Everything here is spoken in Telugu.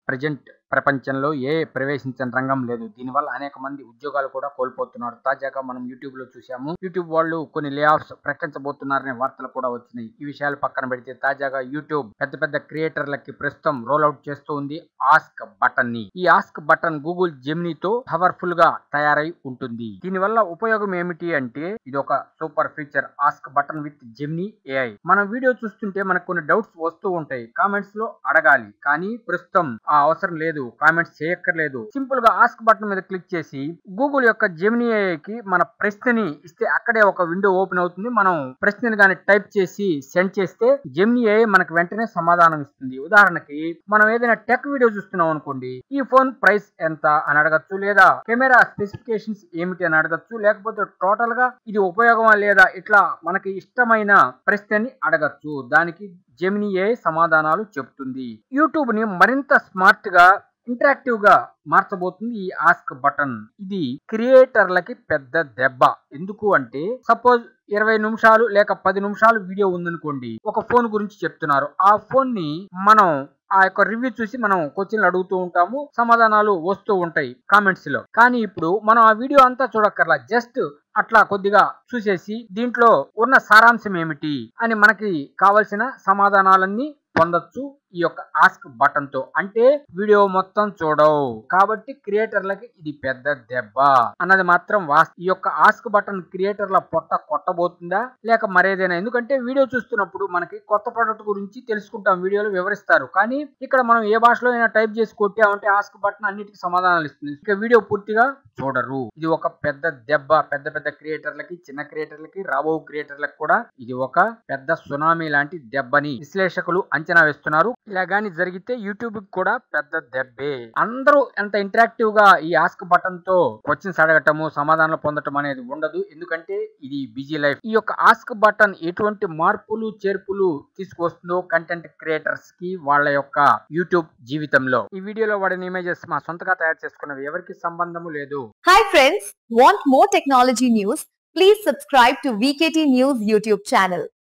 ప్రెజెంట్ ప్రపంచంలో ప్రవేశించని రంగం లేదు. దీనివల్ల అనేక మంది ఉద్యోగాలు కూడా కోల్పోతున్నారు. తాజాగా మనం యూట్యూబ్ లో చూసాము. యూట్యూబ్ వాళ్ళు కొన్ని లే ఆఫ్స్ ప్రకటించబోతున్నారనే వార్తలు కూడా వచ్చినాయి. ఈ విషయాలు పక్కన పెడితే తాజాగా యూట్యూబ్ పెద్ద క్రియేటర్లకి ప్రస్తుతం రోల్ అవుట్ చేస్తూ ఉంది ఆస్క్ బటన్ ని. ఈ ఆస్క్ బటన్ గూగుల్ జెమినీతో పవర్ఫుల్ గా తయారై ఉంటుంది. దీనివల్ల ఉపయోగం ఏమిటి అంటే ఇది ఒక super feature ask button with Gemini AI. మనం వీడియో చూస్తుంటే మనకు కొన్ని డౌట్స్ వస్తూ ఉంటాయి. కామెంట్స్ లో అడగాలి, కానీ ప్రస్తుతం ఆ అవసరం లేదు. కామెంట్స్ చేయక్కర్లేదు. సింపుల్ గా ఆస్క్ బటన్ మీద క్లిక్ చేసి గూగుల్ యొక్క జెమినీ ఏఐకి మన ప్రశ్నని ఇస్తే అక్కడే ఒక విండో ఓపెన్ అవుతుంది. మనం ప్రశ్నని గాని టైప్ చేసి సెండ్ చేస్తే జెమినీ ఏఐ మనకు వెంటనే సమాధానం ఇస్తుంది. ఉదాహరణకి మనం ఏదైనా టెక్ వీడియో చూస్తున్నాం అనుకోండి, ఈ ఫోన్ ప్రైస్ ఎంత అని అడగచ్చు, లేదా కెమెరా స్పెసిఫికేషన్స్ ఏమిటి అని అడగచ్చు, లేకపోతే టోటల్ గా ఇది ఉపయోగమా లేదా, ఇట్లా మనకి ఇష్టమైన ప్రశ్నని అడగచ్చు. దానికి జెమినీ ఏఐ సమాధానాలు చెప్తుంది. యూట్యూబ్ ని మరింత స్మార్ట్ గా ఇంటరాక్టివ్ గా మార్చబోతుంది ఈ ఆస్క్ బటన్. ఇది క్రియేటర్లకి పెద్ద దెబ్బ. ఎందుకు అంటే సపోజ్ 20 నిమిషాలు లేక 10 నిమిషాలు వీడియో ఉందనుకోండి, ఒక ఫోన్ గురించి చెప్తున్నారు. ఆ ఫోన్ ని మనం ఆ యొక్క రివ్యూ చూసి మనం క్వశ్చన్లు అడుగుతూ ఉంటాము, సమాధానాలు వస్తూ ఉంటాయి కామెంట్స్ లో. కానీ ఇప్పుడు మనం ఆ వీడియో అంతా చూడక్కర్లా, జస్ట్ అట్లా కొద్దిగా చూసేసి దీంట్లో ఉన్న సారాంశం ఏమిటి అని మనకి కావలసిన సమాధానాలన్నీ పొందొచ్చు ఈ యొక్క ఆస్క్ బటన్ తో. అంటే వీడియో మొత్తం చూడవు కాబట్టి క్రియేటర్లకి ఇది పెద్ద దెబ్బ అన్నది మాత్రం ఈ యొక్క ఆస్క్ బటన్ క్రియేటర్ల పొట్ట కొట్టబోతుందా లేక మరేదైనా? ఎందుకంటే వీడియో చూస్తున్నప్పుడు మనకి కొత్త ప్రొడక్ట్ గురించి తెలుసుకుంటాం, వీడియోలు వివరిస్తారు. కానీ ఇక్కడ మనం ఏ భాషలో అయినా టైప్ చేసి కొట్టామంటే ఆస్క్ బటన్ అన్నిటికీ సమాధానాలు ఇస్తుంది. ఇక వీడియో పూర్తిగా చూడరు. ఇది ఒక పెద్ద దెబ్బ పెద్ద క్రియేటర్లకి, చిన్న క్రియేటర్లకి, రాబో క్రియేటర్లకు కూడా ఇది ఒక పెద్ద సునామీ లాంటి దెబ్బని విశ్లేషకులు అంచనా వేస్తున్నారు. ఇలా గాని జరిగితే యూట్యూబ్ కూడా పెద్ద దెబ్బే. అందరూ ఎంత ఇంటరాక్టివ్ గా ఈ ఆస్క్ బటన్ తో క్వశ్చన్స్ అడగటము, సమాధానాలు పొందటం అనేది ఉండదు. ఎందుకంటే ఇది బిజీ లైఫ్. ఈ యొక్క ఆస్క్ బటన్ ఎటువంటి మార్పులు చేర్పులు తీసుకొస్తుందో కంటెంట్ క్రియేటర్స్ కి వాళ్ళ యొక్క యూట్యూబ్ జీవితంలో. ఈ వీడియోలో వాడిన ఇమేజెస్ మా సొంతగా తయారు చేసుకున్నవి, ఎవరికి సంబంధము లేదు. Hi friends, want more technology news? Please subscribe to VKT News YouTube channel.